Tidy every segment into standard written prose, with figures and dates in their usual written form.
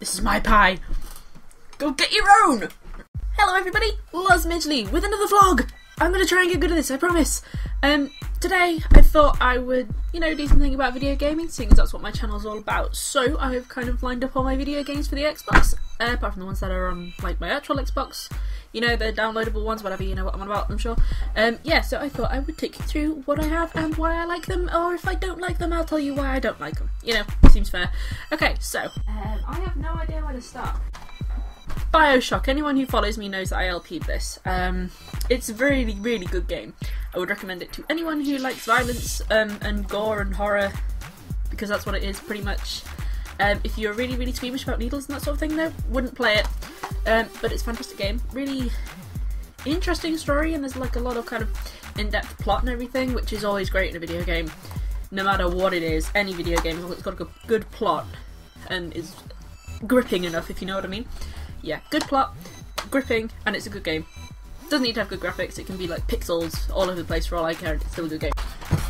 This is my pie. Go get your own! Hello everybody, Loz Midgley with another vlog! I'm gonna try and get good at this, I promise. Today I thought I would, do something about video gaming, seeing as that's what my channel's all about. So I've kind of lined up all my video games for the Xbox, apart from the ones that are on like my actual Xbox. The downloadable ones, whatever, you know what I'm on about, I'm sure. Yeah, so I thought I would take you through what I have and why I like them, or if I don't like them, I'll tell you why I don't like them. Seems fair. Okay, so, I have no idea where to start. Bioshock, anyone who follows me knows that I LP'd this. It's a really, really good game. I would recommend it to anyone who likes violence and gore and horror, because that's what it is, pretty much. If you're really, really squeamish about needles and that sort of thing, though, wouldn't play it. But it's a fantastic game. Really interesting story, and there's like a lot of kind of in-depth plot and everything, which is always great in a video game. No matter what it is, any video game, it's got a good plot and is gripping enough, if you know what I mean. Yeah, good plot, gripping, and it's a good game. Doesn't need to have good graphics, it can be like pixels all over the place for all I care, and it's still a good game.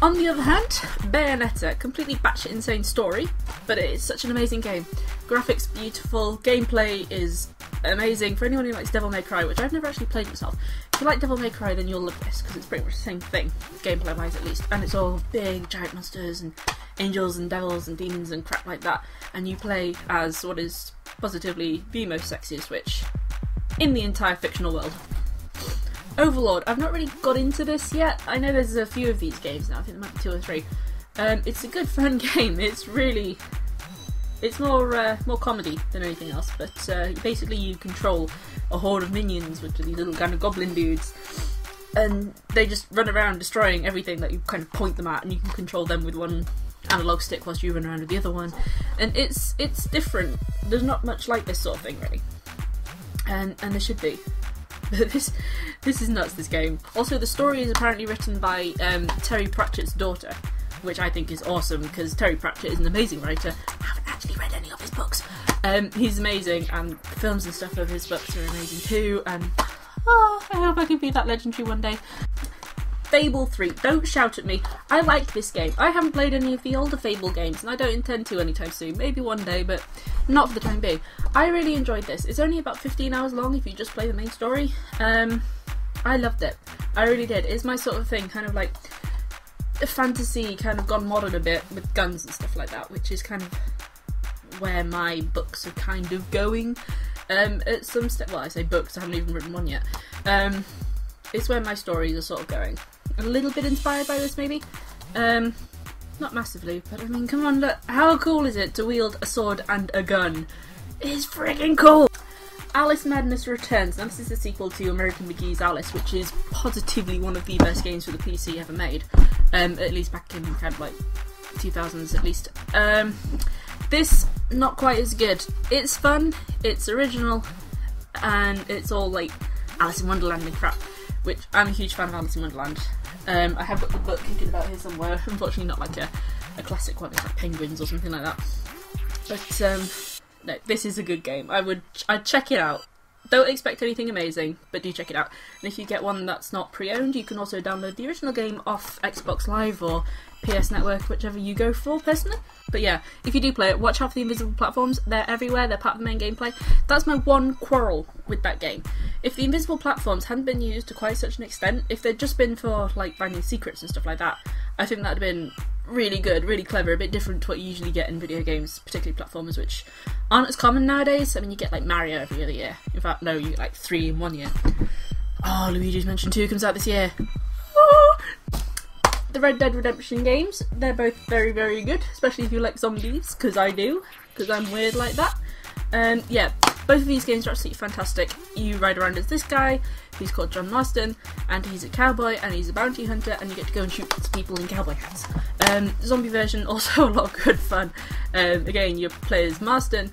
On the other hand, Bayonetta, completely batshit insane story, but it is such an amazing game. Graphics beautiful, gameplay is amazing. For anyone who likes Devil May Cry, which I've never actually played myself, if you like Devil May Cry then you'll love this, because it's pretty much the same thing, gameplay wise at least, and it's all big giant monsters and angels and devils and demons and crap like that, and you play as what is positively the most sexiest witch in the entire fictional world. Overlord, I've not really got into this yet. I know there's a few of these games now, I think there might be 2 or 3. It's a good fun game, it's more comedy than anything else, but basically you control a horde of minions, which are these little kind of goblin dudes, and they just run around destroying everything that you kind of point them at, and you can control them with one analog stick whilst you run around with the other one, and it's different. There's not much like this sort of thing really, and there should be. But this is nuts, this game. Also, the story is apparently written by Terry Pratchett's daughter, which I think is awesome, because Terry Pratchett is an amazing writer. I haven't actually read any of his books. He's amazing, and the films and stuff of his books are amazing too, and I hope I can be that legendary one day. Fable 3, don't shout at me. I like this game. I haven't played any of the older Fable games, and I don't intend to anytime soon. Maybe one day, but not for the time being. I really enjoyed this. It's only about 15 hours long if you just play the main story. I loved it. I really did. It's my sort of thing, kind of like a fantasy, kind of gone modern a bit, with guns and stuff like that, which is kind of where my books are kind of going. At some step, well, I say books, I haven't even written one yet. It's where my stories are sort of going. A little bit inspired by this, maybe. Not massively, but I mean, come on, look, how cool is it to wield a sword and a gun? It's freaking cool! Alice Madness Returns. Now, this is a sequel to American McGee's Alice, which is positively one of the best games for the PC ever made. At least back in kind of like 2000s, at least. This, not quite as good. It's fun, it's original, and it's all like Alice in Wonderland and crap, which I'm a huge fan of Alice in Wonderland. I have got the book kicking about here somewhere, unfortunately not like a classic one, it's like Penguins or something like that. But no, this is a good game. I'd check it out. Don't expect anything amazing, but do check it out. And if you get one that's not pre-owned, you can also download the original game off Xbox Live or PS Network, whichever you go for, personally. But yeah, if you do play it, watch out for the invisible platforms. They're everywhere, they're part of the main gameplay. That's my one quarrel with that game. If the invisible platforms hadn't been used to quite such an extent, if they'd just been for like finding secrets and stuff like that, I think that'd have been really good, really clever, a bit different to what you usually get in video games, particularly platformers, which aren't as common nowadays. I mean, you get like Mario every other year. In fact, no, you get like 3 in 1 year. Oh, Luigi's Mansion 2 comes out this year. Oh! The Red Dead Redemption games, they're both very, very good, especially if you like zombies, because I do, because I'm weird like that. Yeah, both of these games are absolutely fantastic. You ride around as this guy, who's called John Marston, and he's a cowboy, and he's a bounty hunter, and you get to go and shoot lots of people in cowboy hats. Zombie version, also a lot of good fun. Again, you play as Marston.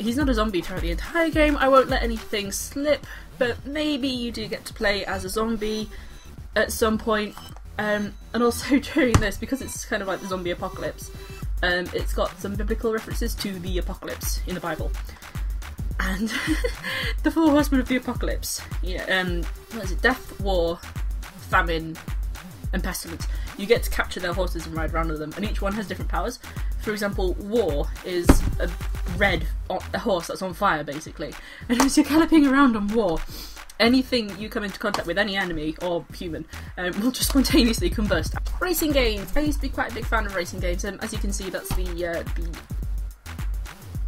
He's not a zombie throughout the entire game, I won't let anything slip, but maybe you do get to play as a zombie at some point. And also during this, because it's kind of like the zombie apocalypse, it's got some biblical references to the apocalypse in the Bible. And the 4 horsemen of the apocalypse, what is it? Death, war, famine, and pestilence. You get to capture their horses and ride around with them, and each one has different powers. For example, war is a red a horse that's on fire, basically. And as you're galloping around on war, anything you come into contact with, any enemy or human, will just spontaneously combust. Racing games. I used to be quite a big fan of racing games, and as you can see, that's the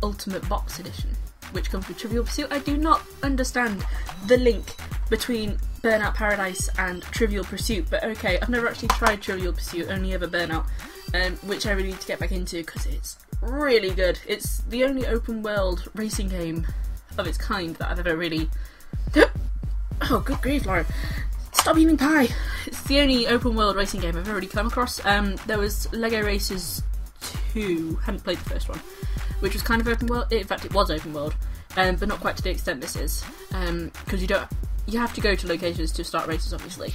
Ultimate Box Edition, which comes with Trivial Pursuit. I do not understand the link between Burnout Paradise and Trivial Pursuit, but okay, I've never actually tried Trivial Pursuit, only ever Burnout, which I really need to get back into because it's really good. It's the only open world racing game of its kind that I've ever really... Oh, good grief, Lauren. Stop eating pie! It's the only open world racing game I've ever really come across. There was Lego Racers 2, hadn't played the first one, which was kind of open world. In fact, it was open world, but not quite to the extent this is, because you have to go to locations to start races, obviously.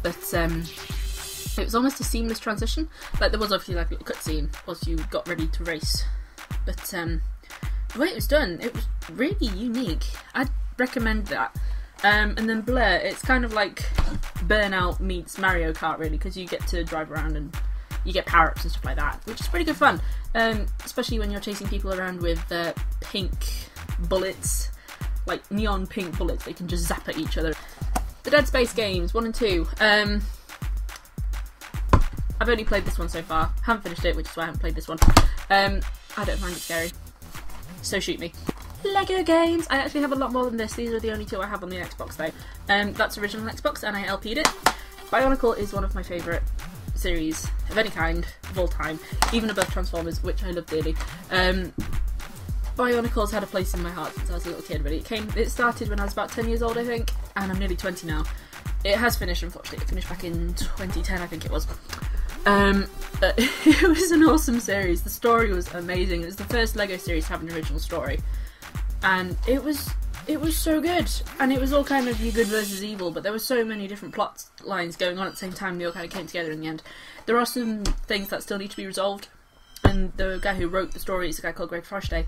But it was almost a seamless transition. Like, there was obviously like a little cutscene whilst you got ready to race, but the way it was done, it was really unique. I'd recommend that. And then Blur, it's kind of like Burnout meets Mario Kart, really, because you get to drive around and you get power-ups and stuff like that, which is pretty good fun, especially when you're chasing people around with pink bullets, like neon pink bullets. They can just zap at each other. The Dead Space games, 1 and 2. I've only played this one so far. Haven't finished it, which is why I haven't played this one. I don't find it scary, so shoot me. Lego games! I actually have a lot more than this. These are the only 2 I have on the Xbox though. That's original Xbox, and I LP'd it. Bionicle is one of my favourite series of any kind of all time, even above Transformers, which I love dearly. Bionicle's had a place in my heart since I was a little kid, really. It started when I was about 10 years old, I think, and I'm nearly 20 now. It has finished, unfortunately. It finished back in 2010, I think it was. But it was an awesome series. The story was amazing. It was the first Lego series to have an original story. And it was so good, and it was all kind of you good versus evil, but there were so many different plot lines going on at the same time. They all kind of came together in the end. There are some things that still need to be resolved, and the guy who wrote the story is a guy called Greg Froshday.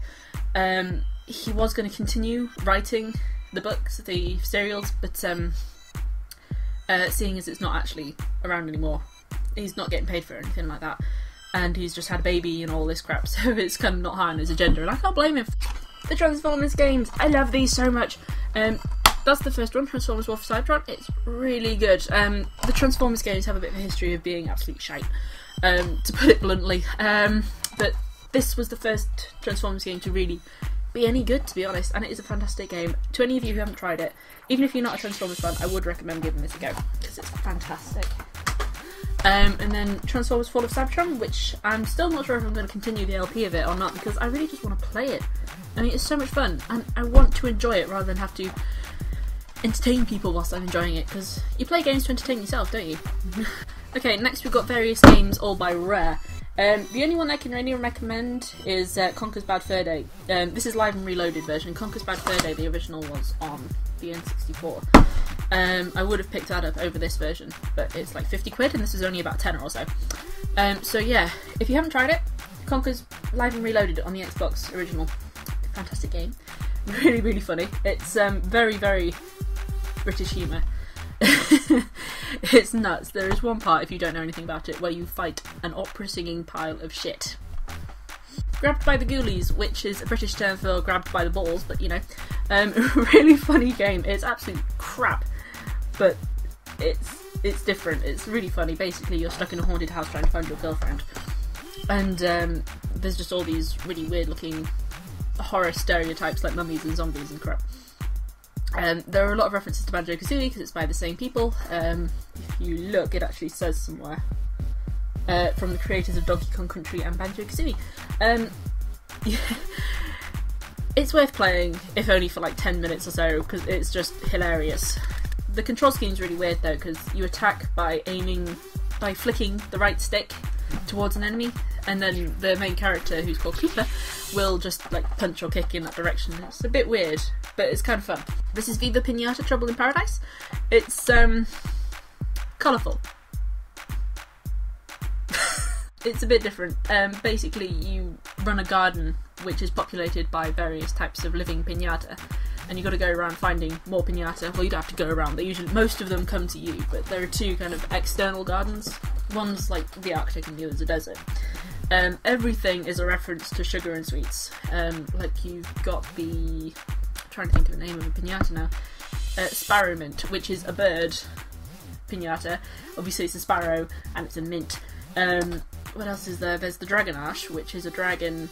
He was going to continue writing the books, the serials, but seeing as it's not actually around anymore, he's not getting paid for it or anything like that, and he's just had a baby and all this crap, so it's kind of not high on his agenda, and I can't blame him. The Transformers games, I love these so much. That's the first one, Transformers War for Cybertron. It's really good. The Transformers games have a bit of a history of being absolute shite, to put it bluntly. But this was the first Transformers game to really be any good, to be honest, and it is a fantastic game. To any of you who haven't tried it, even if you're not a Transformers fan, I would recommend giving this a go, because it's fantastic. And then Transformers Fall of Cybertron, which I'm still not sure if I'm going to continue the LP of it or not, because I really just want to play it. I mean, it's so much fun, and I want to enjoy it rather than have to entertain people whilst I'm enjoying it, because you play games to entertain yourself, don't you? Okay, next we've got various games, all by Rare. The only one I can really recommend is Conker's Bad Fur Day. This is Live and Reloaded version. Conker's Bad Fur Day, the original, was on the N64. I would have picked that up over this version, but it's like 50 quid, and this is only about 10 or so. So yeah, if you haven't tried it, Conker's Live and Reloaded on the Xbox original. Fantastic game. Really, really funny. It's very, very British humour. It's nuts. There is one part, if you don't know anything about it, where you fight an opera singing pile of shit. Grabbed by the Ghoulies, which is a British term for grabbed by the balls, but you know. Really funny game. It's absolute crap, but it's different. It's really funny. Basically, you're stuck in a haunted house trying to find your girlfriend, and there's just all these really weird looking horror stereotypes like mummies and zombies and crap. There are a lot of references to Banjo-Kazooie because it's by the same people. If you look, it actually says somewhere from the creators of Donkey Kong Country and Banjo-Kazooie. Yeah. It's worth playing, if only for like 10 minutes or so, because it's just hilarious. The control scheme's really weird though, because you attack by flicking the right stick towards an enemy, and then the main character, who's called Cooper, will just like punch or kick in that direction. It's a bit weird, but it's kind of fun. This is Viva Pinata Trouble in Paradise. It's colourful. It's a bit different. Basically, you run a garden which is populated by various types of living pinata, and you've got to go around finding more pinata. Well, you don't have to go around. Most of them come to you, but there are two kind of external gardens. One's like the Arctic and the other's a desert. Everything is a reference to sugar and sweets. Like you've got the... I'm trying to think of the name of a pinata now. Sparrow mint, which is a bird pinata. Obviously it's a sparrow and it's a mint. What else is there? There's the dragon ash, which is a dragon,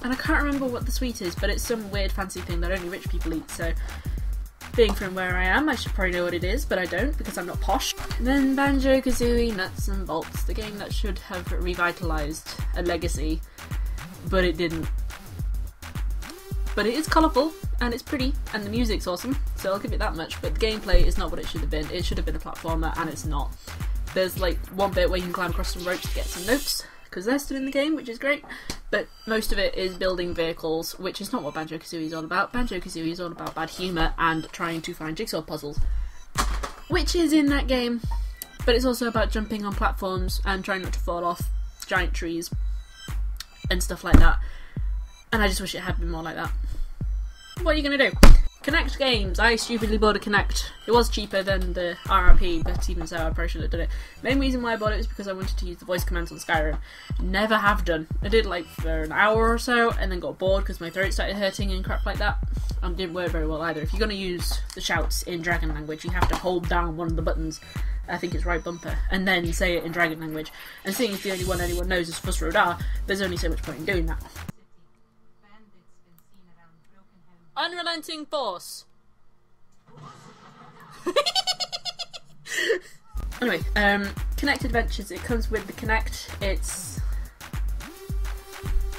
and I can't remember what the sweet is, but it's some weird fancy thing that only rich people eat, so being from where I am, I should probably know what it is, but I don't because I'm not posh. And then Banjo-Kazooie Nuts and Bolts, the game that should have revitalised a legacy, but it didn't. But it is colourful, and it's pretty, and the music's awesome, so I'll give it that much, but the gameplay is not what it should have been. It should have been a platformer, and it's not. There's like one bit where you can climb across some ropes to get some notes, because they're still in the game, which is great, but most of it is building vehicles, which is not what Banjo-Kazooie is all about. Banjo-Kazooie is all about bad humour and trying to find jigsaw puzzles, which is in that game, but it's also about jumping on platforms and trying not to fall off giant trees and stuff like that, and I just wish it had been more like that. What are you going to do? Kinect games. I stupidly bought a Kinect. It was cheaper than the RRP, but even so, I probably should have done it. Main reason why I bought it was because I wanted to use the voice commands on Skyrim. Never have done. I did like for an hour or so, and then got bored because my throat started hurting and crap like that. And didn't work very well either. If you're going to use the shouts in dragon language, you have to hold down one of the buttons. I think it's right bumper, and then say it in dragon language. And seeing as the only one anyone knows is Fuss Rodar, there's only so much point in doing that. Unrelenting force. Anyway, Kinect Adventures. It comes with the Kinect.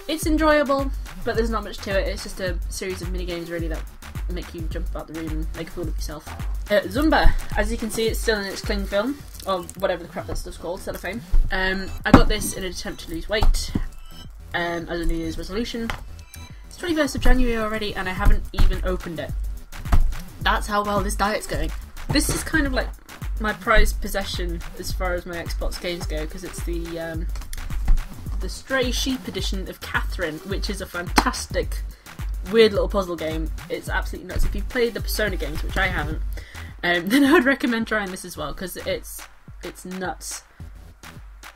It's enjoyable, but there's not much to it. It's just a series of mini games really that make you jump about the room and make a fool of yourself. Zumba. As you can see, it's still in its cling film, or whatever the crap that stuff's called, cellophane. I got this in an attempt to lose weight as a New Year's resolution. 21st of January already, and I haven't even opened it. That's how well this diet's going. This is kind of like my prized possession as far as my Xbox games go, because it's the Stray Sheep edition of Catherine, which is a fantastic, weird little puzzle game. It's absolutely nuts. If you've played the Persona games, which I haven't, then I would recommend trying this as well, because it's nuts.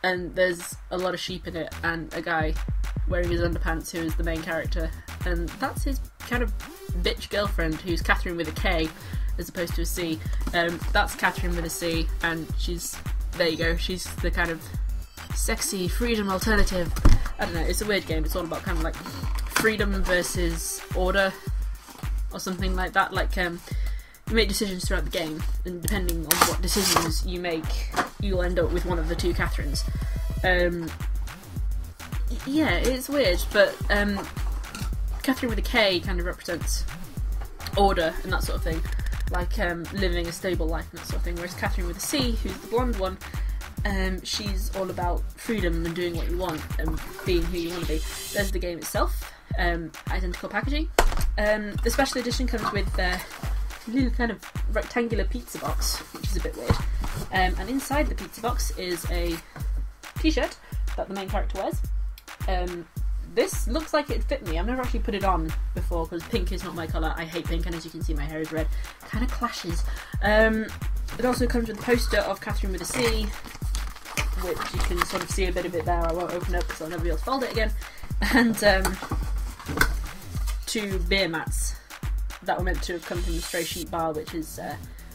And there's a lot of sheep in it, and a guy wearing his underpants who is the main character, and that's his kind of bitch girlfriend who's Catherine with a K as opposed to a C. That's Catherine with a C, and there you go, she's the kind of sexy freedom alternative. I don't know, it's a weird game. It's all about kind of like freedom versus order or something like that. Like you make decisions throughout the game, and depending on what decisions you make, you'll end up with one of the two Catherines. Yeah, it's weird, but Catherine with a K kind of represents order and that sort of thing, like living a stable life and that sort of thing, whereas Catherine with a C, who's the blonde one, she's all about freedom and doing what you want and being who you want to be. There's the game itself, identical packaging. The special edition comes with a little kind of rectangular pizza box, which is a bit weird, and inside the pizza box is a t-shirt that the main character wears. This looks like it'd fit me. I've never actually put it on before because pink is not my colour. I hate pink, and as you can see my hair is red. Kind of clashes. It also comes with a poster of Catherine with a C, which you can sort of see a bit of it there. I won't open it because I'll never be able to fold it again. And 2 beer mats that were meant to have come from the Stray Sheep Bar, which is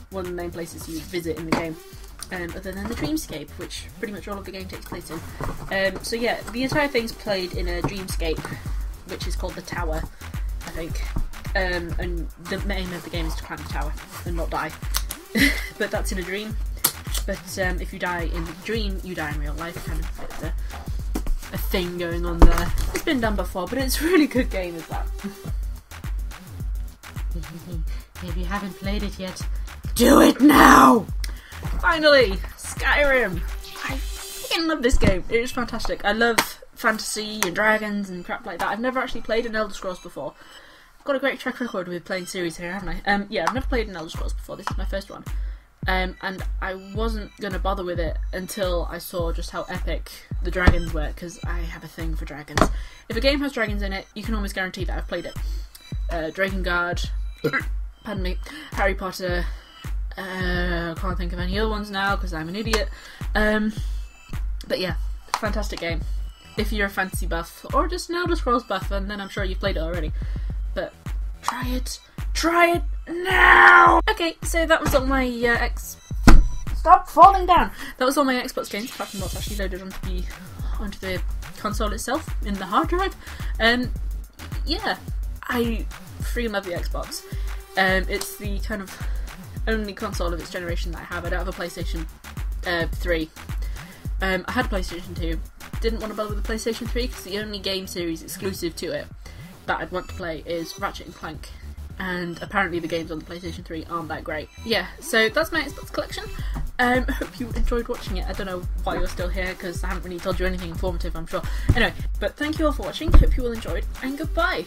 one of the main places you visit in the game. Other than the Dreamscape, which pretty much all of the game takes place in. So yeah, the entire thing's played in a dreamscape, which is called the Tower, I think. And the aim of the game is to climb the tower and not die. But that's in a dream. But if you die in the dream, you die in real life. Kind of a bit of a thing going on there. It's been done before, but it's a really good game as that. If you haven't played it yet, do it now! Finally! Skyrim! I fucking love this game. It is fantastic. I love fantasy and dragons and crap like that. I've never actually played an Elder Scrolls before. I've got a great track record with playing series here, haven't I? Yeah, I've never played an Elder Scrolls before. This is my first one. And I wasn't going to bother with it until I saw just how epic the dragons were, because I have a thing for dragons. If a game has dragons in it, you can almost guarantee that I've played it. Drakengard, pardon me, Harry Potter, I can't think of any other ones now because I'm an idiot. But yeah, fantastic game. if you're a fantasy buff, or just an Elder Scrolls buff, and then I'm sure you've played it already. But try it now! Okay, so that was all my Stop falling down! That was all my Xbox games, apart from what's actually loaded onto the console itself, in the hard drive. Yeah, I freaking love the Xbox. It's the kind of only console of its generation that I have. I don't have a PlayStation 3. I had a PlayStation 2. Didn't want to bother with the PlayStation 3 because the only game series exclusive to it that I'd want to play is Ratchet & Clank. And apparently the games on the PlayStation 3 aren't that great. Yeah, so that's my Xbox collection. Hope you enjoyed watching it. I don't know why you're still here because I haven't really told you anything informative, I'm sure. Anyway, but thank you all for watching. Hope you all enjoyed, and goodbye!